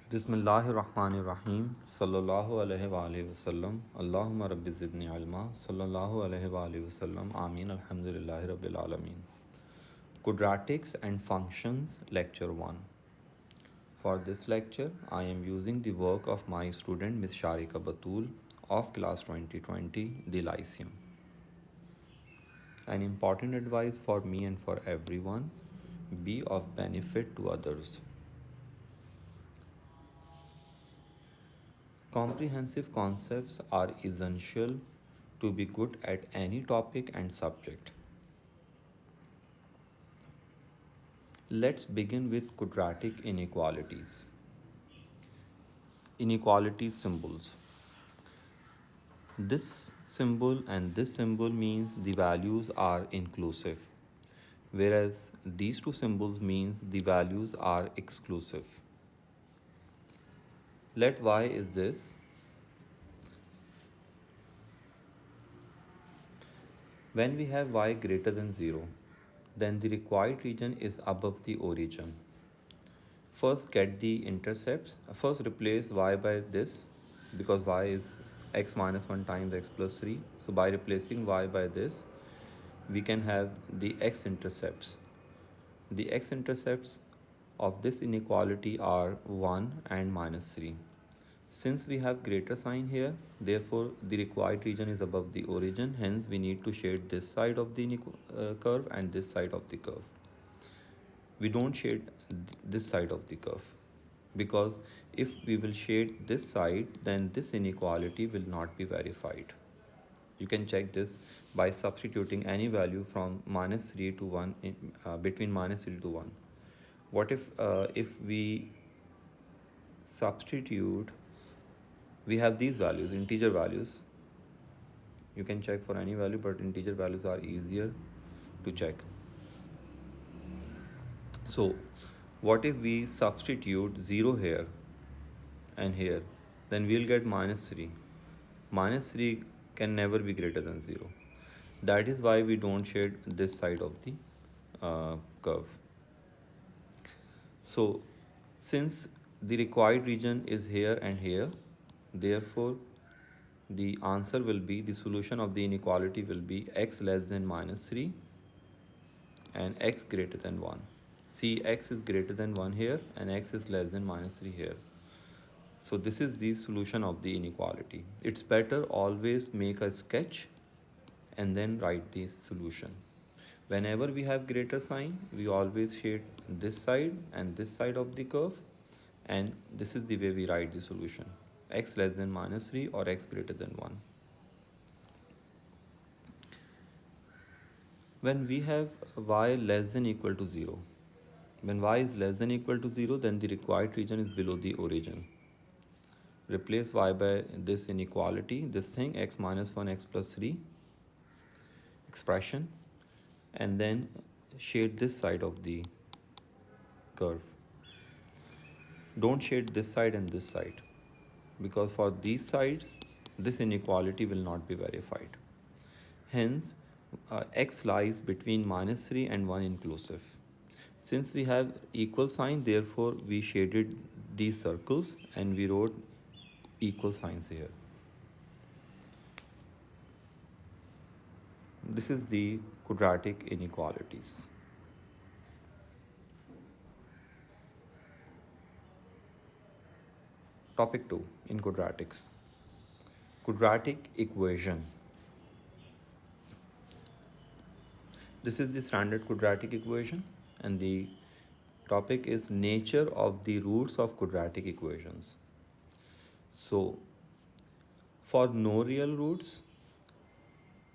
Bismillahirrahmanirrahim. Sallallahu alayhi wa alihi wasallam. Allahumma rabbi zidni ilma. Sallallahu alayhi wa alihi wasallam. Ameen. Alhamdulillahi rabbil alameen. Quadratics and functions, lecture 1. For this lecture, I am using the work of my student Ms. Sharika Batul of class 2020, the Lyceum. An important advice for me and for everyone: be of benefit to others. Comprehensive concepts are essential to be good at any topic and subject. Let's begin with quadratic inequalities. Inequality symbols. This symbol and this symbol means the values are inclusive, whereas these two symbols means the values are exclusive. Let y is this. When we have y greater than 0, then the required region is above the origin. First get the intercepts. First replace y by this, because y is x minus 1 times x plus 3. So by replacing y by this, we can have the x-intercepts. The x-intercepts of this inequality are 1 and minus 3. Since we have greater sign here, therefore the required region is above the origin. Hence we need to shade this side of the curve and this side of the curve. We don't shade this side of the curve, because if we will shade this side, then this inequality will not be verified. You can check this by substituting any value from minus 3 to 1 between minus 3 to 1. What if we substitute, we have these values, integer values. You can check for any value, but integer values are easier to check. So what if we substitute 0 here and here? Then we'll get minus 3. Minus 3 can never be greater than 0. That is why we don't shade this side of the curve. So since the required region is here and here, therefore the answer will be, the solution of the inequality will be x less than minus 3 and x greater than 1. See, x is greater than 1 here and x is less than minus 3 here. So this is the solution of the inequality. It's better always make a sketch and then write the solution. Whenever we have greater sign, we always shade this side and this side of the curve, and this is the way we write the solution: x less than minus 3 or x greater than 1. When we have y less than equal to 0, when y is less than equal to 0, then the required region is below the origin. Replace y by this inequality, this thing, x minus 1 x plus 3 expression, and then shade this side of the curve. Don't shade this side and this side, because for these sides this inequality will not be verified. Hence x lies between minus 3 and 1 inclusive. Since we have equal sign, therefore we shaded these circles and we wrote equal signs here. This is the quadratic inequalities. Topic 2 in quadratics. Quadratic equation. This is the standard quadratic equation, and the topic is nature of the roots of quadratic equations. So for no real roots,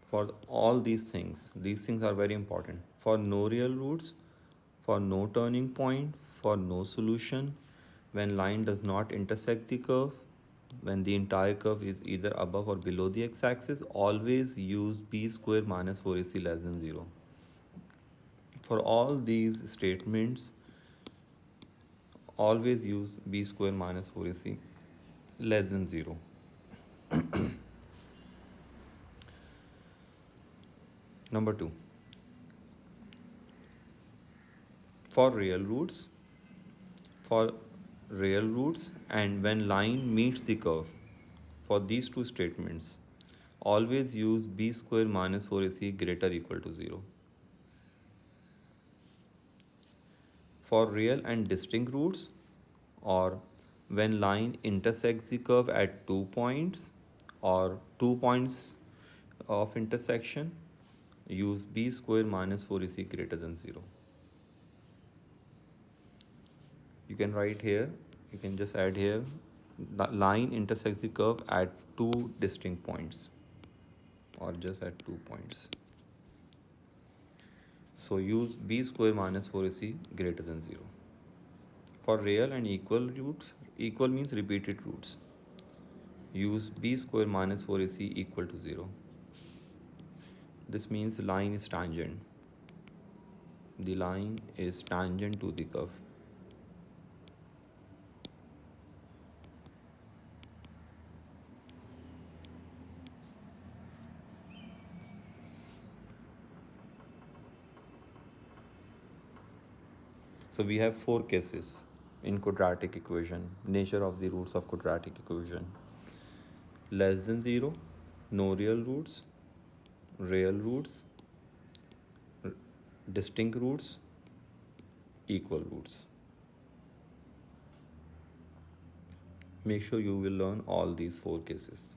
for all these things are very important. For no real roots, for no turning point, for no solution, when line does not intersect the curve, when the entire curve is either above or below the x-axis, always use b square minus 4ac less than 0. For all these statements, always use b square minus 4ac less than 0. Number 2. For real roots, for real roots, and when line meets the curve. For these two statements, always use b square minus 4ac greater equal to 0. For real and distinct roots, or when line intersects the curve at 2 points or 2 points of intersection, use b square minus 4ac greater than 0. You can write here, you can just add here, the line intersects the curve at two distinct points or just at 2 points. So use b square minus 4ac greater than 0. For real and equal roots, equal means repeated roots, use b square minus 4ac equal to 0. This means the line is tangent. The line is tangent to the curve. So we have four cases in quadratic equation, nature of the roots of quadratic equation. Less than 0, no real roots, real roots, distinct roots, equal roots. Make sure you will learn all these four cases.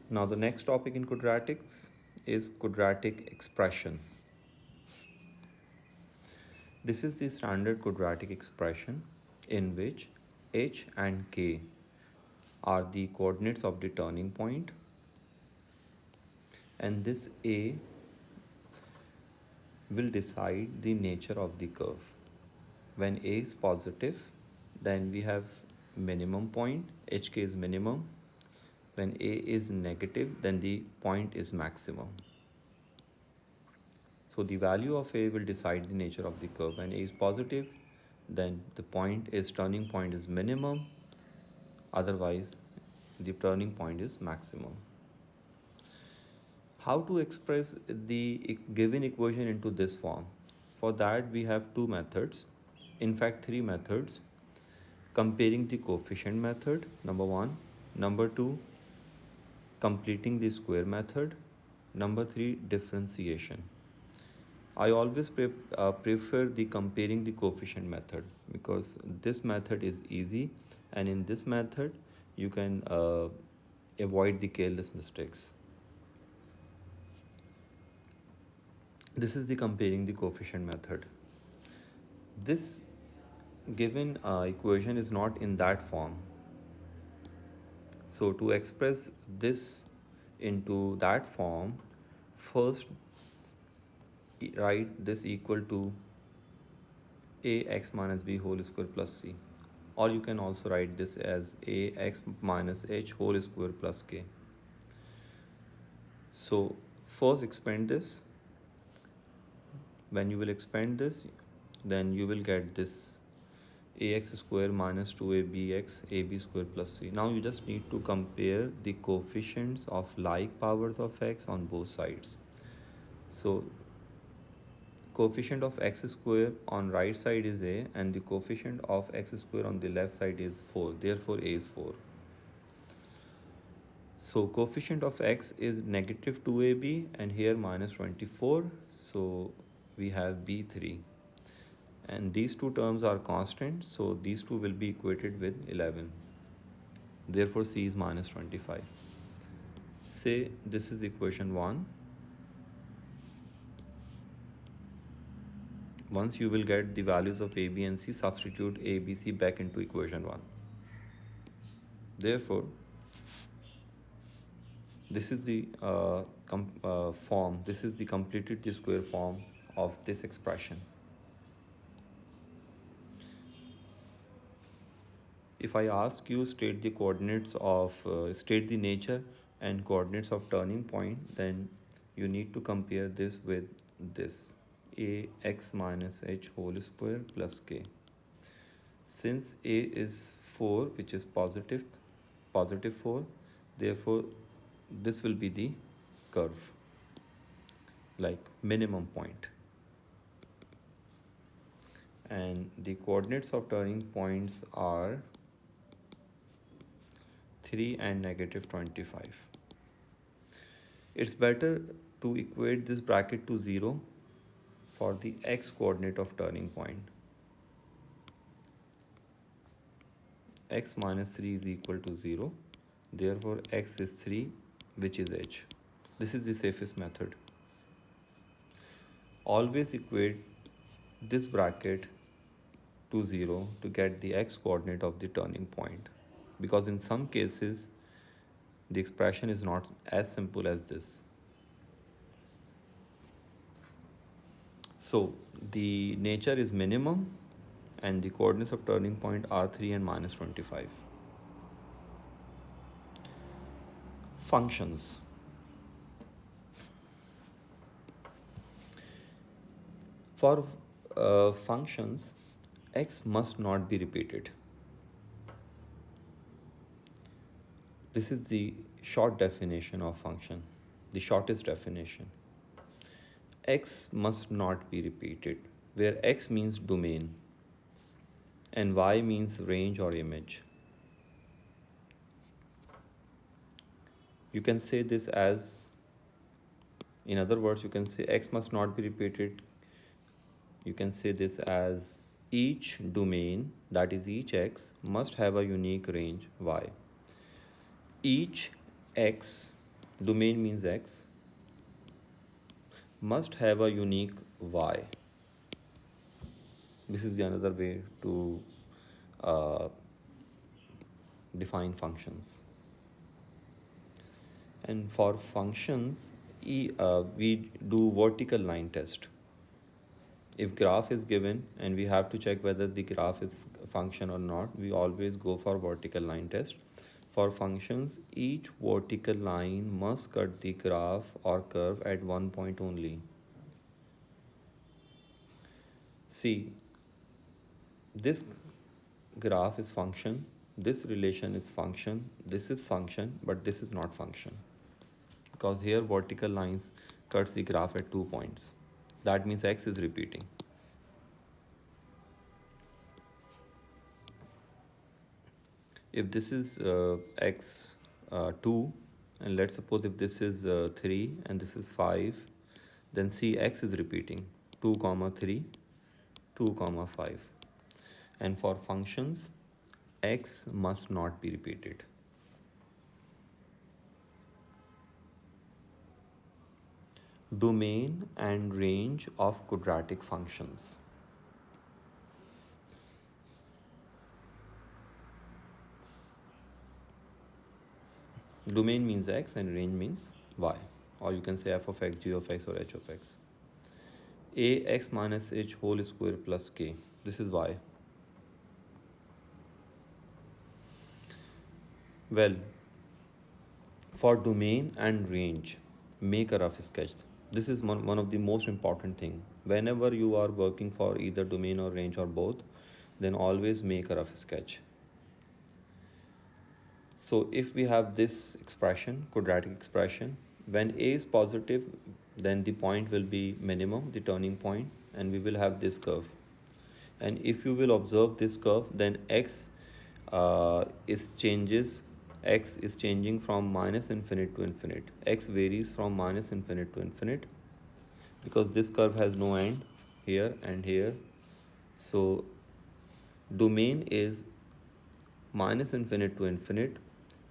Now the next topic in quadratics is quadratic expression. This is the standard quadratic expression in which h and k are the coordinates of the turning point, and this a will decide the nature of the curve. When a is positive, then we have minimum point, hk is minimum. When a is negative, then the point is maximum. So the value of a will decide the nature of the curve. When a is positive, then the point is turning point is minimum, otherwise the turning point is maximum. How to express the given equation into this form? For that we have two methods, in fact three methods. Comparing the coefficient method, number one. Number two, completing the square method. Number three, differentiation. I always prefer the comparing the coefficient method because this method is easy, and in this method you can avoid the careless mistakes. This is the comparing the coefficient method. This given equation is not in that form. So to express this into that form, first write this equal to ax minus b whole square plus c, or you can also write this as ax minus h whole square plus k. So first expand this. When you will expand this, then you will get this ax square minus 2abx ab square plus c. Now you just need to compare the coefficients of like powers of x on both sides. So coefficient of x square on right side is a, and the coefficient of x square on the left side is 4. Therefore a is 4. So coefficient of x is negative 2ab and here minus 24. So we have b3. And these two terms are constant, so these two will be equated with 11. Therefore c is minus 25. Say this is equation 1. Once you will get the values of a, b and c, substitute a, b, c back into equation 1. Therefore this is the form, this is the completed the square form of this expression. If I ask you state the coordinates of, state the nature and coordinates of turning point, then you need to compare this with this, ax minus h whole square plus k. Since a is 4, which is positive 4, therefore this will be the curve, like minimum point. and the coordinates of turning points are 3 and negative 25. It's better to equate this bracket to 0 for the x coordinate of turning point. X minus 3 is equal to 0. Therefore, x is 3, which is h. This is the safest method. Always equate this bracket to 0 to get the x coordinate of the turning point, because in some cases the expression is not as simple as this. So the nature is minimum and the coordinates of turning point are 3 and minus 25. Functions. For functions, x must not be repeated. This is the short definition of function, the shortest definition. X must not be repeated, where x means domain and y means range or image. You can say this as, in other words, you can say x must not be repeated. You can say this as each domain, that is each x, must have a unique range y. Each x, domain means x, must have a unique y. This is the another way to define functions. And for functions, we do vertical line test. If graph is given and we have to check whether the graph is a function or not, we always go for vertical line test. For functions, each vertical line must cut the graph or curve at one point only. See, this graph is function, this relation is function, this is function, but this is not function. Because here vertical lines cuts the graph at 2 points. That means x is repeating. If this is x2, and let's suppose if this is 3 and this is 5, then see x is repeating 2 comma 3, 2 comma 5. And for functions, x must not be repeated. Domain and range of quadratic functions. Domain means x and range means y, or you can say f of x, g of x, or h of x. Ax minus h whole square plus k. This is y. Well, for domain and range, make a rough sketch. This is one of the most important thing. Whenever you are working for either domain or range or both, then always make a rough sketch. So if we have this expression, quadratic expression, when a is positive, then the point will be minimum, the turning point, and we will have this curve. And if you will observe this curve, then x is changing from minus infinite to infinite. X varies from minus infinite to infinite because this curve has no end here and here. So domain is minus infinite to infinite,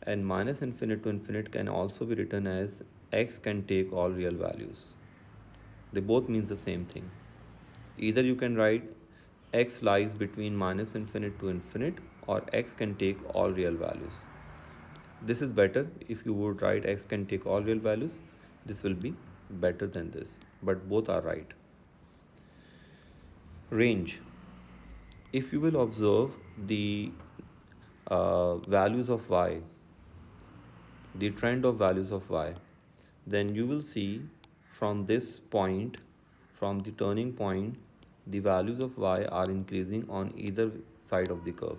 and minus infinite to infinite can also be written as x can take all real values. They both means the same thing. Either you can write x lies between minus infinite to infinite, or x can take all real values. This is better. If you would write x can take all real values, this will be better than this, but both are right. Range. If you will observe the values of y, the trend of values of y, then you will see from this point, from the turning point, the values of y are increasing on either side of the curve.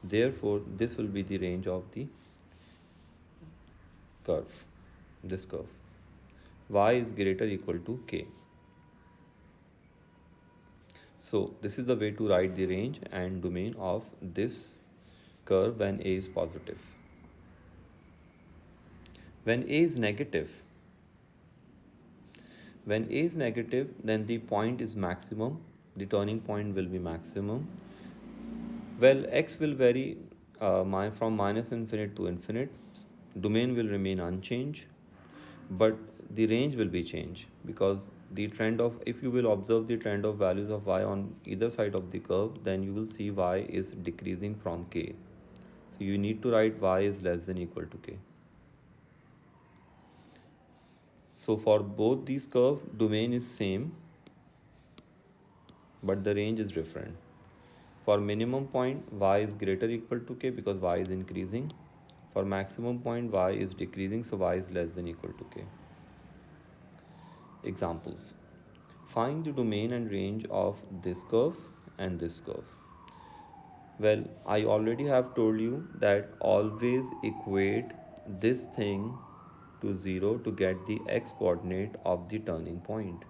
Therefore, this will be the range of the curve, this curve. Y is greater or equal to k. So this is the way to write the range and domain of this curve when a is positive. When a is negative, when a is negative, then the point is maximum, the turning point will be maximum. Well, x will vary from minus infinite to infinite. Domain will remain unchanged, but the range will be changed because the trend of, if you will observe the trend of values of y on either side of the curve, then you will see y is decreasing from k. So you need to write y is less than equal to k. So for both these curves, domain is same, but the range is different. For minimum point, y is greater equal to k because y is increasing. For maximum point, y is decreasing, so y is less than equal to k. Examples. Find the domain and range of this curve and this curve. Well, I already have told you that always equate this thing to 0 to get the x coordinate of the turning point.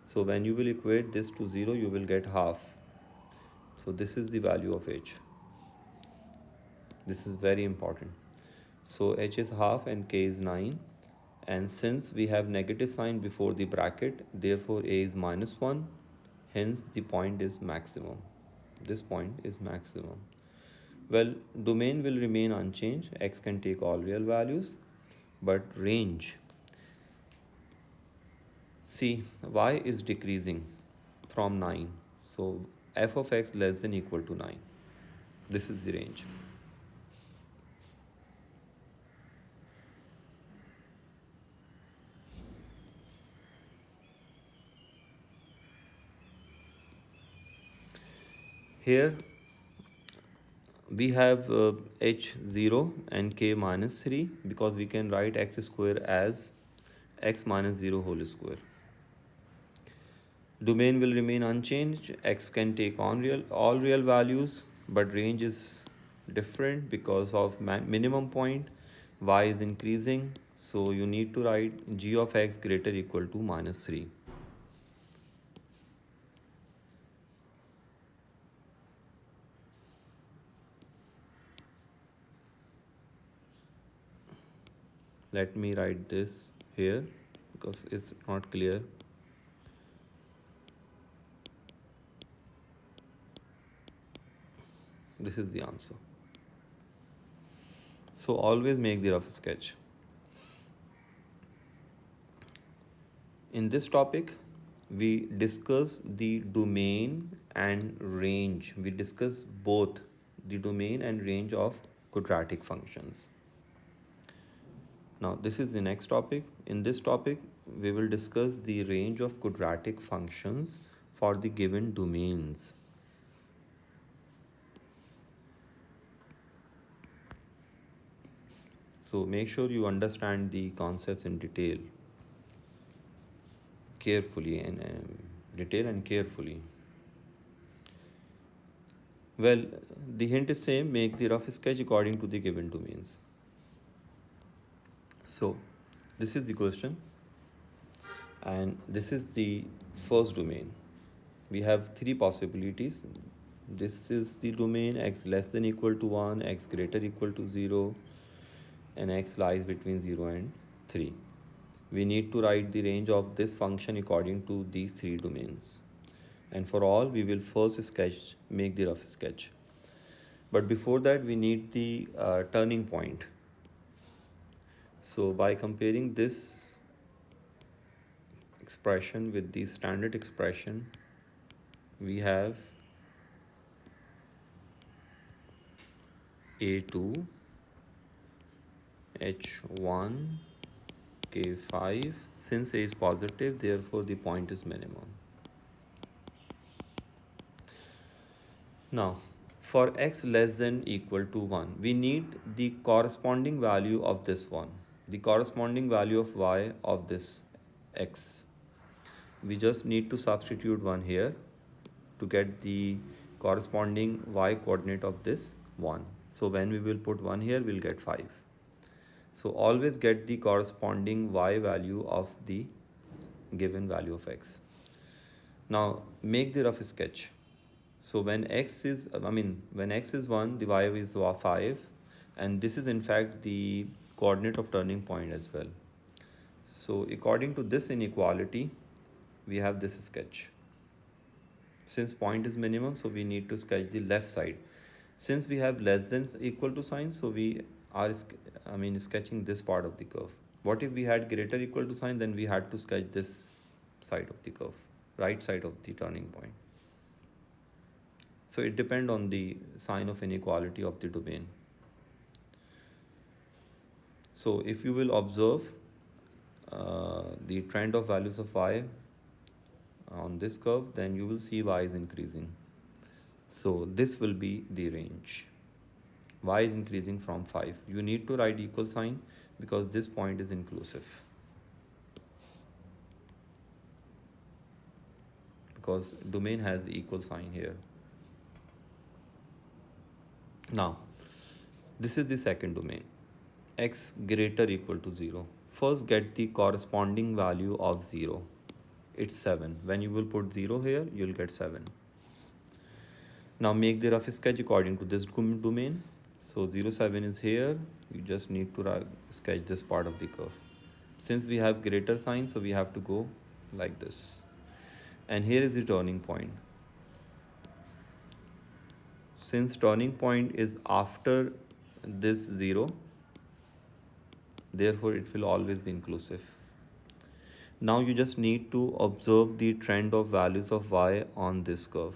So when you will equate this to 0, you will get half. So this is the value of h. This is very important. So h is half and k is 9. And since we have negative sign before the bracket, therefore a is minus 1. Hence the point is maximum. This point is maximum. Well, domain will remain unchanged. X can take all real values. But range. See, y is decreasing from 9. So f of x less than equal to 9. This is the range. Here we have h0 and k minus 3 because we can write x square as x minus 0 whole square. Domain will remain unchanged. X can take on all real values, but range is different because of minimum point. Y is increasing, so you need to write g of x greater equal to minus 3. Let me write this here because it's not clear. This is the answer. So always make the rough sketch. In this topic, we discuss the domain and range. We discuss both the domain and range of quadratic functions. Now, this is the next topic. In this topic, we will discuss the range of quadratic functions for the given domains. So make sure you understand the concepts in detail, carefully and carefully. Well, the hint is same, make the rough sketch according to the given domains. So this is the question, and this is the first domain. We have three possibilities. This is the domain x less than equal to 1, x greater equal to 0, and x lies between 0 and 3. We need to write the range of this function according to these three domains. And for all, we will first make the rough sketch. But before that, we need the turning point. So by comparing this expression with the standard expression, we have a2, h1, k5. Since a is positive, therefore the point is minimum. Now, for x less than equal to 1, we need the corresponding value of this one, the corresponding value of y of this x. We just need to substitute 1 here to get the corresponding y coordinate of this 1. So when we will put 1 here, we'll get 5. So always get the corresponding y value of the given value of x. Now make the rough sketch. So when x is 1, the y is 5, and this is in fact the coordinate of turning point as well. So according to this inequality, we have this sketch. Since point is minimum, so we need to sketch the left side. Since we have less than equal to sign, so we are sketching this part of the curve. What if we had greater equal to sign? Then we had to sketch this side of the curve, right side of the turning point. So it depends on the sign of inequality of the domain. So if you will observe the trend of values of y on this curve, then you will see y is increasing. So this will be the range. Y is increasing from 5. You need to write equal sign because this point is inclusive. Because domain has equal sign here. Now, this is the second domain. X greater equal to 0. First get the corresponding value of 0. It's 7. When you will put 0 here, you'll get 7. Now make the rough sketch according to this domain. So 0, 7 is here. You just need to sketch this part of the curve. Since we have greater sign, so we have to go like this. And here is the turning point. Since turning point is after this 0, therefore it will always be inclusive. Now you just need to observe the trend of values of y on this curve.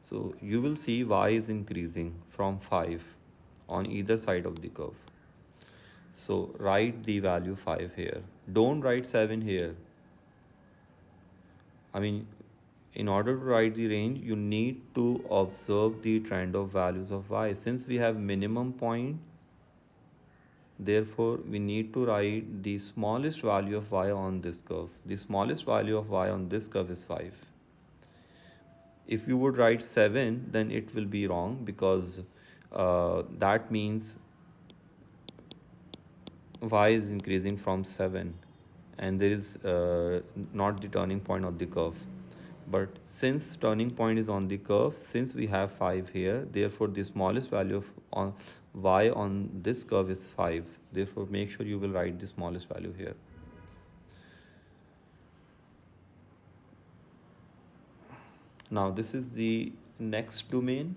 So you will see y is increasing from 5 on either side of the curve. So write the value 5 here. Don't write 7 here. In order to write the range, you need to observe the trend of values of y. Since we have minimum point, therefore we need to write the smallest value of y on this curve. The smallest value of y on this curve is 5. If you would write 7, then it will be wrong because that means y is increasing from 7 and there is not the turning point of the curve. But since turning point is on the curve, since we have 5 here, therefore the smallest value of y on this curve is 5. Therefore make sure you will write the smallest value here. Now this is the next domain.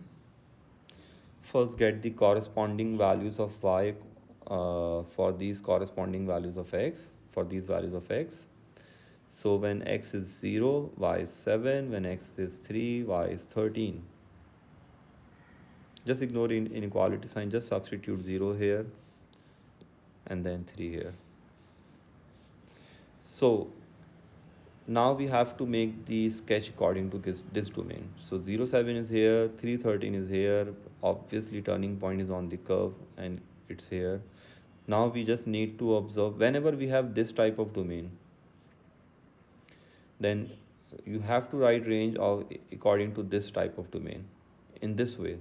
First get the corresponding values of y for these corresponding values of x, for these values of x. So when x is 0, y is 7. When x is 3, y is 13. Just ignore inequality sign. Just substitute 0 here and then 3 here. So now we have to make the sketch according to this domain. So 0, 7 is here, 3, 13 is here. Obviously turning point is on the curve and it's here. Now we just need to observe whenever we have this type of domain, then you have to write range according to this type of domain in this way.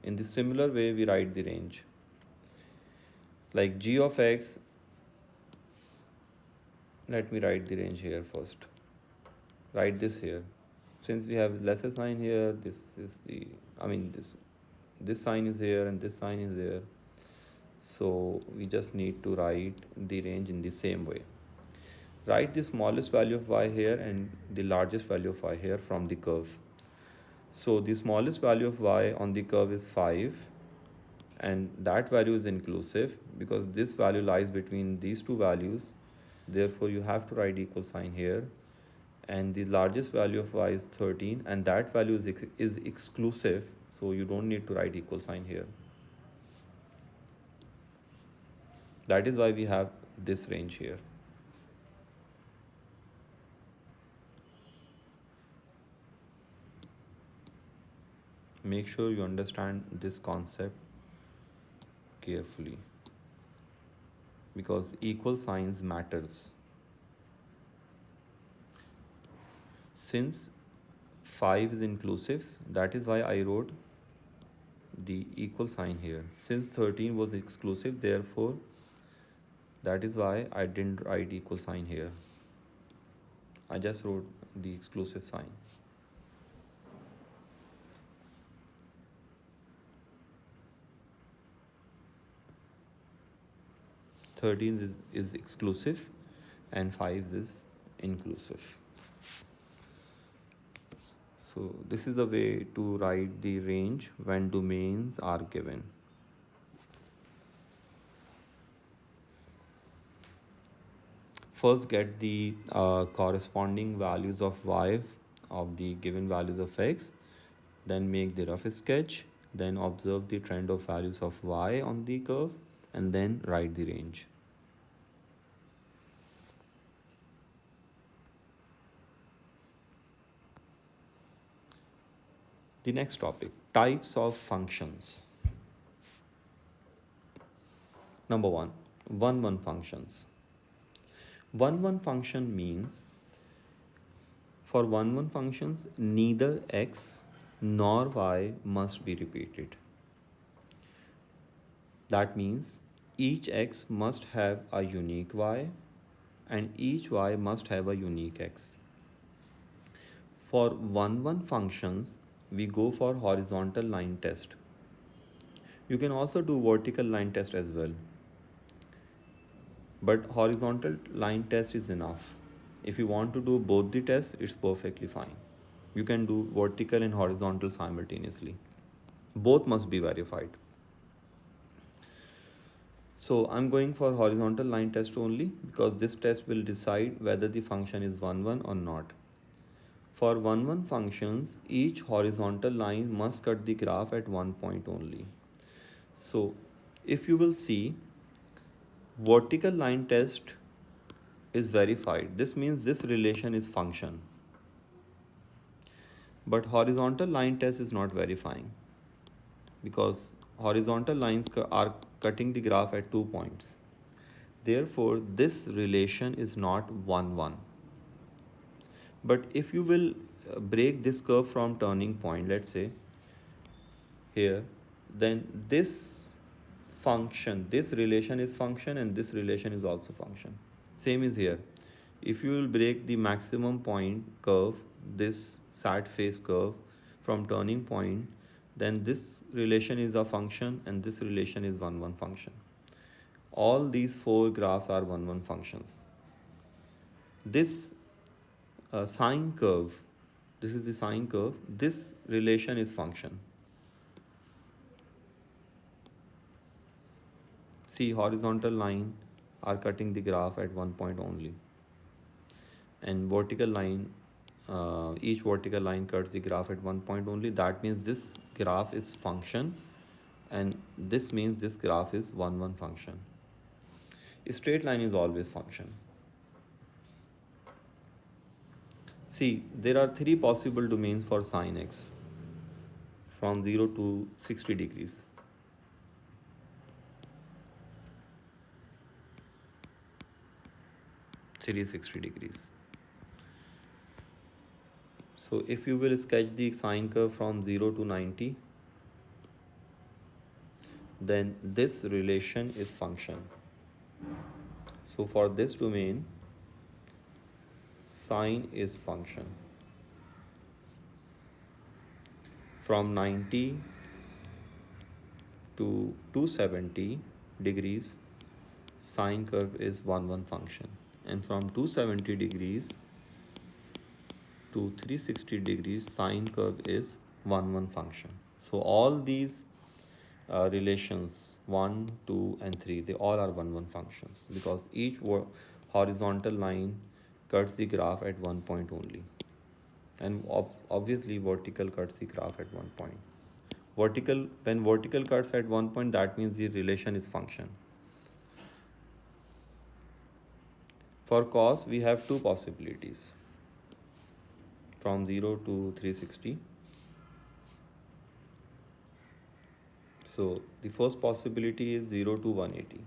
In this similar way, we write the range. Like g of x, let me write the range here first. Write this here. Since we have lesser sign here, this is the, this sign is here and this sign is there. So we just need to write the range in the same way. Write the smallest value of y here and the largest value of y here from the curve. So the smallest value of y on the curve is 5 and that value is inclusive because this value lies between these two values. Therefore you have to write equal sign here. And the largest value of y is 13 and that value is exclusive, so you don't need to write equal sign here. That is why we have this range here. Make sure you understand this concept carefully because equal signs matters. Since 5 is inclusive, that is why I wrote the equal sign here. Since 13 was exclusive, therefore that is why I didn't write equal sign here. I just wrote the exclusive sign. Is exclusive and 5 is inclusive. So this is the way to write the range when domains are given. First get the corresponding values of y of the given values of x, then make the rough sketch, then observe the trend of values of y on the curve, and then write the range. The next topic, types of functions. Number 1, 1-1 functions. 1-1 function means for 1-1 functions, neither x nor y must be repeated. That means each x must have a unique y and each y must have a unique x. For 1-1 functions, we go for horizontal line test. You can also do vertical line test as well. But horizontal line test is enough. If you want to do both the tests, it's perfectly fine. You can do vertical and horizontal simultaneously. Both must be verified. So I'm going for horizontal line test only because this test will decide whether the function is 1-1 or not. For 1-1 functions, each horizontal line must cut the graph at one point only. So if you will see, vertical line test is verified. This means this relation is function. But horizontal line test is not verifying because horizontal lines are cutting the graph at 2 points. Therefore, this relation is not 1-1. But if you will break this curve from turning point, let's say here, then this function, this relation is function and this relation is also function. Same is here. If you will break the maximum point curve, this sad face curve from turning point, then this relation is a function and this relation is 1-1 function. All these 4 graphs are 1-1 functions. This sine curve, this is the sine curve, this relation is function. See, horizontal line are cutting the graph at one point only. And vertical line, each vertical line cuts the graph at one point only. That means this graph is function and this means this graph is 1-1 function. A straight line is always function. See, there are 3 possible domains for sine x from 0 to 60 degrees. Three 60 degrees. So if you will sketch the sine curve from 0 to 90, then this relation is function. So for this domain, sine is function. From 90 to 270 degrees, sine curve is 1-1 function. And from 270 degrees to 360 degrees, sine curve is 1-1 function. So all these relations 1, 2 and 3, they all are 1-1 functions because each horizontal line cuts the graph at one point only. And obviously vertical cuts the graph at one point. When vertical cuts at one point, that means the relation is function. For cos, we have 2 possibilities from 0 to 360. So the first possibility is 0 to 180.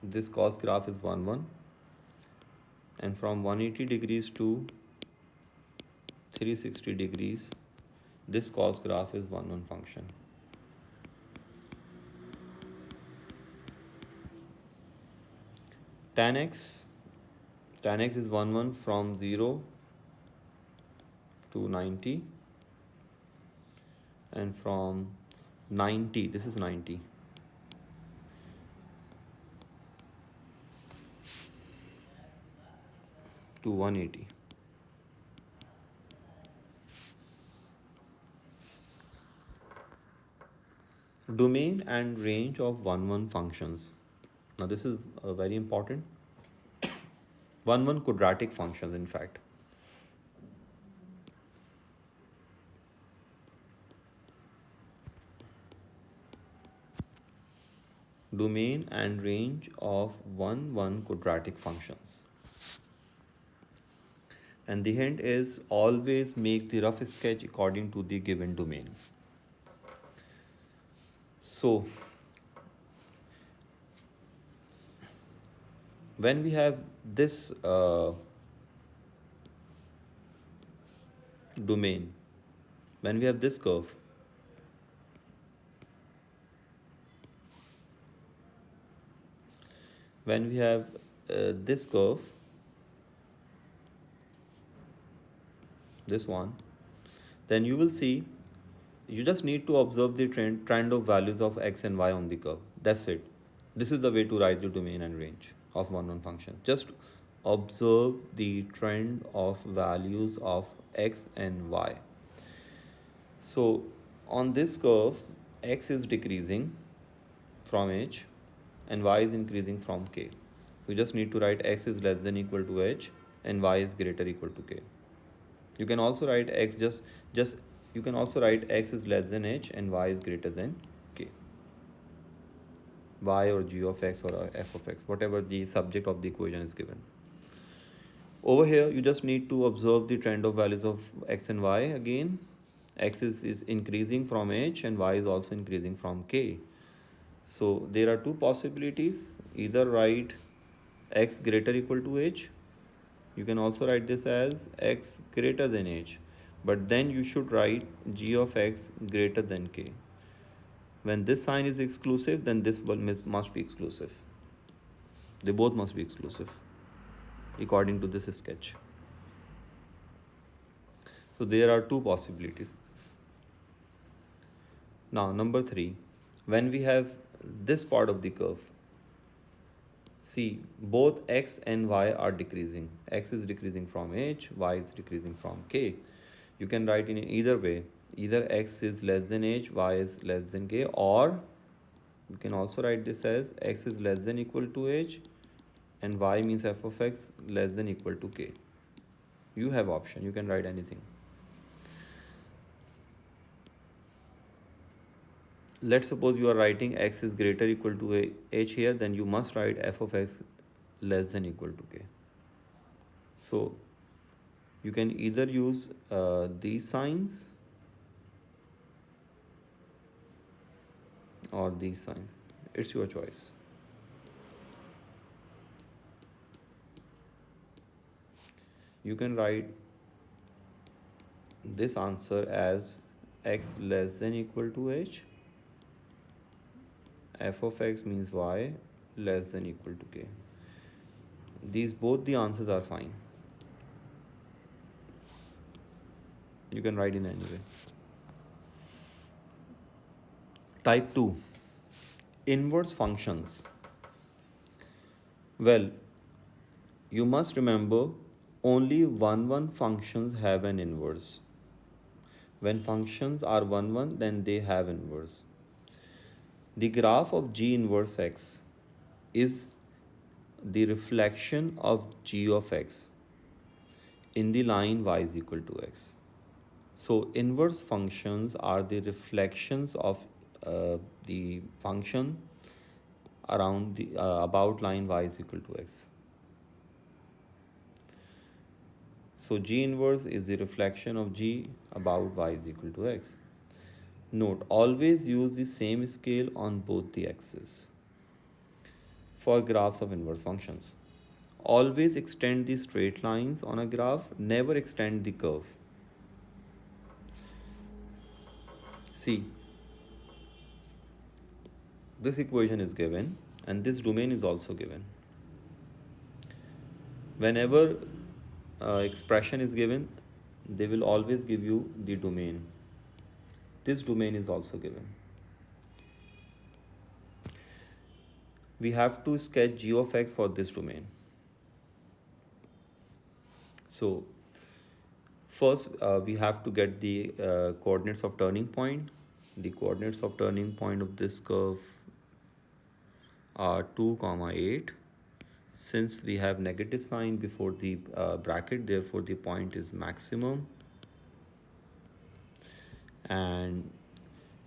This cos graph is 1-1. And from 180 degrees to 360 degrees, this cos graph is 1-1 function. Tan x is 1-1 from 0 to 90, and from 90, this is 90, to 180. Domain and range of 1-1 functions. Now this is very important. 1-1 quadratic functions, in fact. Domain and range of 1-1 quadratic functions. And the hint is always make the rough sketch according to the given domain. So when we have this domain, when we have this curve, when we have this curve, this one, then you will see, you just need to observe the trend of values of x and y on the curve. That's it. This is the way to write the domain and range of 1-1 function. Just observe the trend of values of x and y. So on this curve, x is decreasing from h and y is increasing from k. So you just need to write x is less than equal to h and y is greater equal to k. You can also write x you can also write x is less than h and y is greater than k. Y or g of x or f of x, whatever the subject of the equation is given. Over here, you just need to observe the trend of values of x and y again. X is increasing from h and y is also increasing from k. So there are two possibilities. Either write x greater equal to h. You can also write this as x greater than h. But then you should write g of x greater than k. When this sign is exclusive, then this must be exclusive. They both must be exclusive according to this sketch. So there are two possibilities. Now number 3, when we have this part of the curve, see both x and y are decreasing. X is decreasing from h, y is decreasing from k. You can write in either way. Either x is less than h, y is less than k, or you can also write this as x is less than equal to h and y means f of x less than equal to k. You have option, you can write anything. Let's suppose you are writing x is greater equal to h here, then you must write f of x less than equal to k. So you can either use these signs or these signs. It's your choice. You can write this answer as x less than equal to h, f of x means y less than equal to k. Both the answers are fine. You can write in any way. Type 2, inverse functions. Well, you must remember only 1-1 functions have an inverse. When functions are 1-1, then they have inverse. The graph of g inverse x is the reflection of g of x in the line y is equal to x. So inverse functions are the reflections of the function around the about line y is equal to x. So g inverse is the reflection of g about y is equal to x. Note, always use the same scale on both the axes for graphs of inverse functions. Always extend the straight lines on a graph, never extend the curve. See, this equation is given and this domain is also given. Whenever expression is given, they will always give you the domain. This domain is also given. We have to sketch g of x for this domain. So first we have to get the coordinates of turning point. The coordinates of turning point of this curve are 2 comma 8. Since we have negative sign before the bracket, therefore the point is maximum. And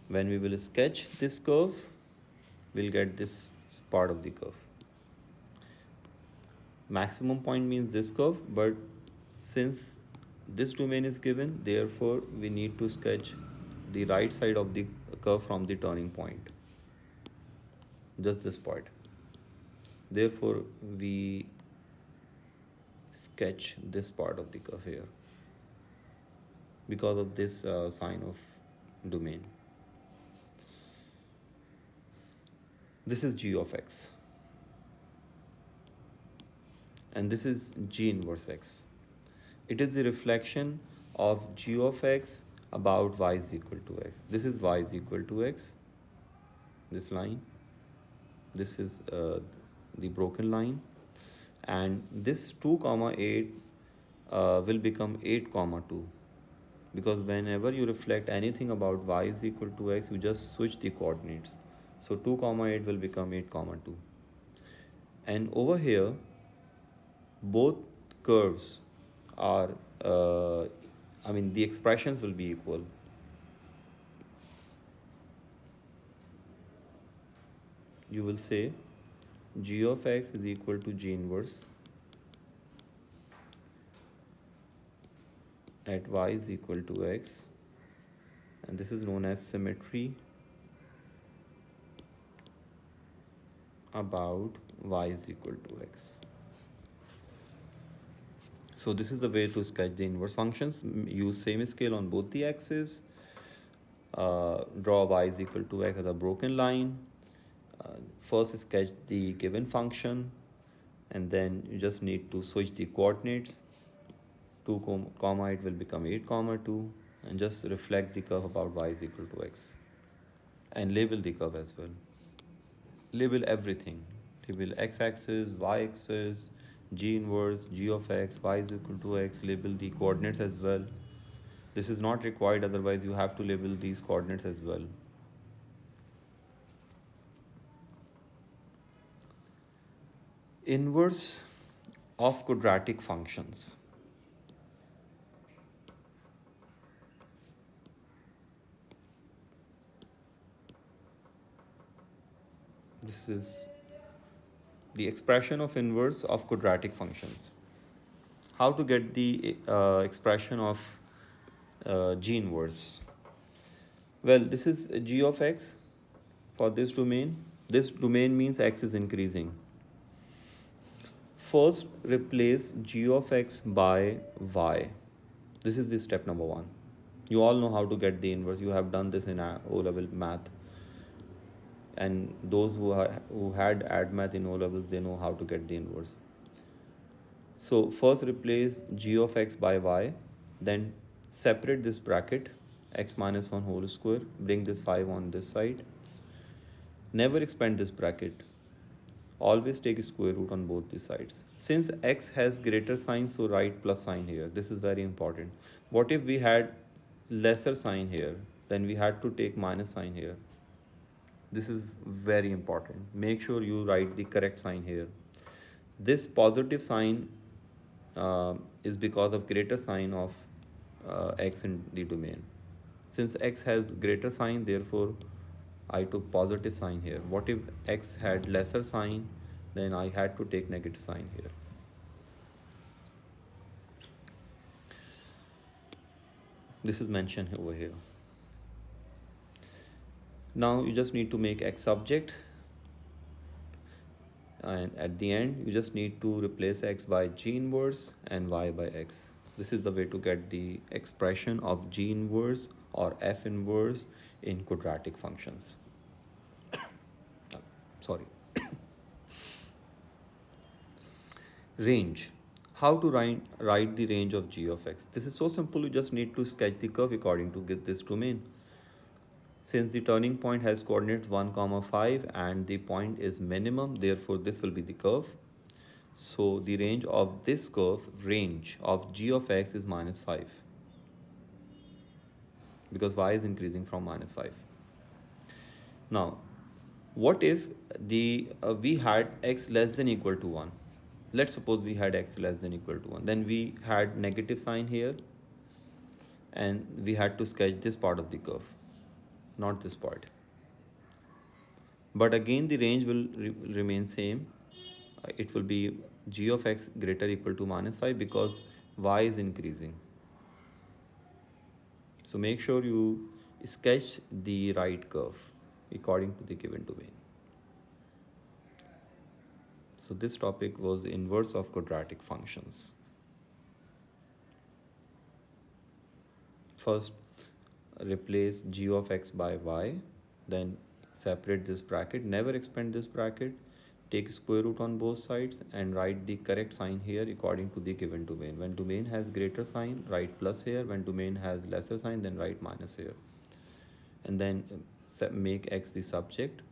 when we will sketch this curve, we'll get this part of the curve. Maximum point means this curve, but since this domain is given, therefore we need to sketch the right side of the curve from the turning point, just this part. Therefore we sketch this part of the curve here because of this sign of domain. This is g of x, and this is g inverse x. It is the reflection of g of x about y is equal to x. This is y is equal to x, this line. This is the broken line, and this 2 comma 8 will become 8 comma 2, because whenever you reflect anything about y is equal to x, you just switch the coordinates. So 2 comma 8 will become 8 comma 2. And over here, both curves are, the expressions will be equal. You will say g of x is equal to g inverse at y is equal to x, and this is known as symmetry about y is equal to x. So this is the way to sketch the inverse functions. Use same scale on both the axes. Draw y is equal to x as a broken line. First sketch the given function, and then you just need to switch the coordinates. 2 comma 8 will become 8 comma 2, and just reflect the curve about y is equal to x, and label the curve as well. Label everything. Label x-axis, y-axis, g inverse, g of x, y is equal to x. Label the coordinates as well. This is not required, otherwise you have to label these coordinates as well. Inverse of quadratic functions. This is the expression of inverse of quadratic functions. How to get the expression of g inverse? Well, this is g of x for this domain. This domain means x is increasing. First, replace g of x by y. This is the step number 1. You all know how to get the inverse. You have done this in O-level math. And those who had add math in O-levels, they know how to get the inverse. So first replace g of x by y, then separate this bracket, x minus 1 whole square, bring this 5 on this side. Never expand this bracket. Always take a square root on both the sides. Since x has greater sign, so write plus sign here. This is very important. What if we had lesser sign here? Then we had to take minus sign here. This is very important. Make sure you write the correct sign here. This positive sign is because of greater sign of x in the domain. Since x has greater sign, therefore I took positive sign here. What if x had lesser sign? Then I had to take negative sign here. This is mentioned over here. Now you just need to make x subject, and at the end you just need to replace x by g inverse and y by x. This is the way to get the expression of g inverse or f inverse in quadratic functions. Sorry. Range. how to write the range of g of x? This is so simple, you just need to sketch the curve according to get this domain. Since the turning point has coordinates 1, comma 5 and the point is minimum, therefore this will be the curve. So the range of this curve, range of g of x is minus 5 because y is increasing from minus 5. Now, what if we had x less than equal to 1? Let's suppose we had x less than equal to 1. Then we had negative sign here and we had to sketch this part of the curve, not this part. But again the range will remain same. It will be g of x greater equal to minus 5 because y is increasing. So make sure you sketch the right curve according to the given domain. So this topic was inverse of quadratic functions. First, replace g of x by y, then separate this bracket, never expand this bracket, take square root on both sides and write the correct sign here according to the given domain. When domain has greater sign, write plus here. When domain has lesser sign, then write minus here. And then make x the subject,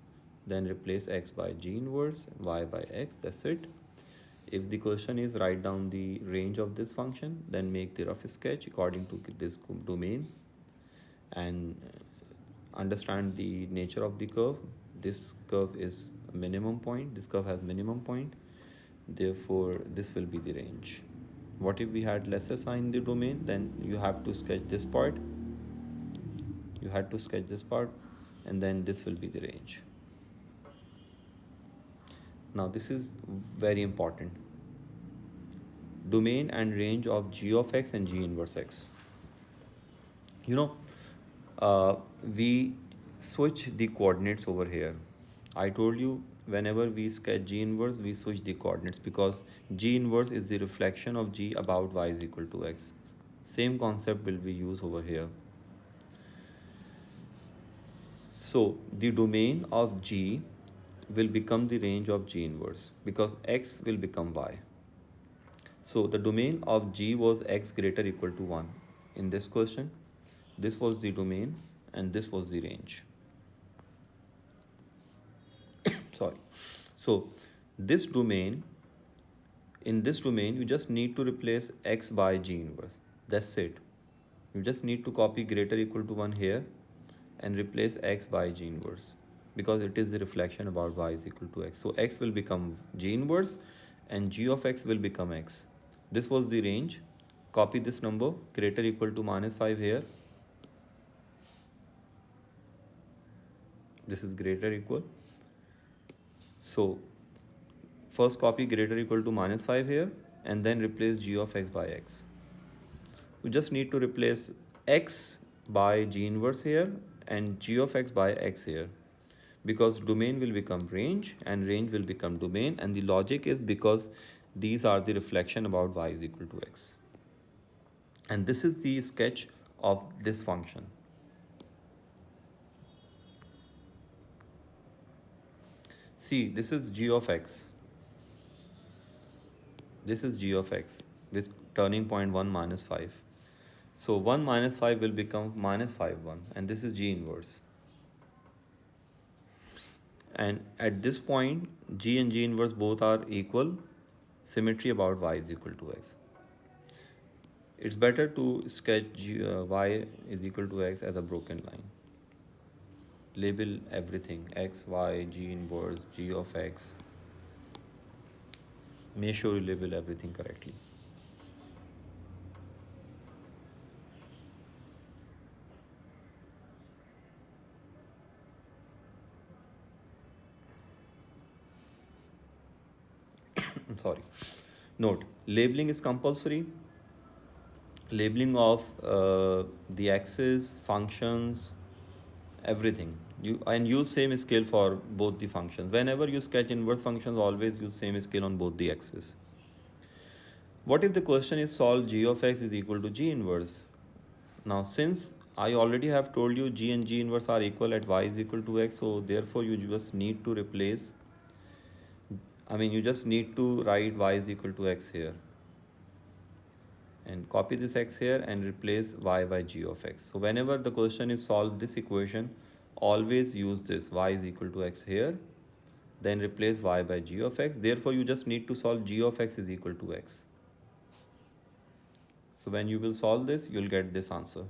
then replace x by g inverse, y by x, that's it. If the question is write down the range of this function, then make the rough sketch according to this domain and understand the nature of the curve. This curve is a minimum point, this curve has minimum point, therefore this will be the range. What if we had lesser sign in the domain? Then you have to sketch this part, and then this will be the range. Now this is very important. Domain and range of g of x and g inverse x. We switch the coordinates over here. I told you whenever we sketch g inverse, we switch the coordinates because g inverse is the reflection of g about y is equal to x. Same concept will be used over here. So the domain of g will become the range of g inverse because x will become y. So the domain of g was x greater equal to 1 in this question. This was the domain and this was the range. Sorry. So this domain, in this domain you just need to replace x by g inverse. That's it. You just need to copy greater equal to 1 here and replace x by g inverse because it is the reflection about y is equal to x. So x will become g inverse and g of x will become x. This was the range. Copy this number greater equal to minus 5 here. This is greater equal. So first copy greater equal to minus 5 here and then replace g of x by x. We just need to replace x by g inverse here and g of x by x here because domain will become range and range will become domain, and the logic is because these are the reflection about y is equal to x. And this is the sketch of this function. See, this is g of x. This is g of x with turning point 1 minus 5. So 1 minus 5 will become minus 5 1 and this is g inverse. And at this point g and g inverse both are equal, symmetry about y is equal to x. It's better to sketch y is equal to x as a broken line. Label everything x, y, g inverse, g of x. Make sure you label everything correctly. I'm sorry. Note, labeling is compulsory. Labeling of the axes, functions, everything. And use same scale for both the functions. Whenever you sketch inverse functions, always use same scale on both the axes. What if the question is solve g of x is equal to g inverse? Now since I already have told you g and g inverse are equal at y is equal to x, so therefore you just need to replace, you just need to write y is equal to x here. and copy this x here and replace y by g of x. So whenever the question is solved this equation, always use this y is equal to x here, then replace y by g of x. Therefore you just need to solve g of x is equal to x. So when you will solve this, you'll get this answer.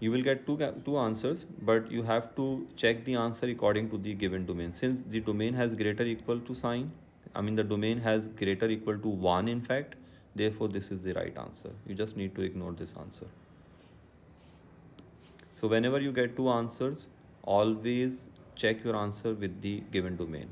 You will get two answers, but you have to check the answer according to the given domain. Since the domain has greater equal to sign, the domain has greater equal to 1 in fact, therefore this is the right answer. You just need to ignore this answer. So whenever you get two answers, always check your answer with the given domain.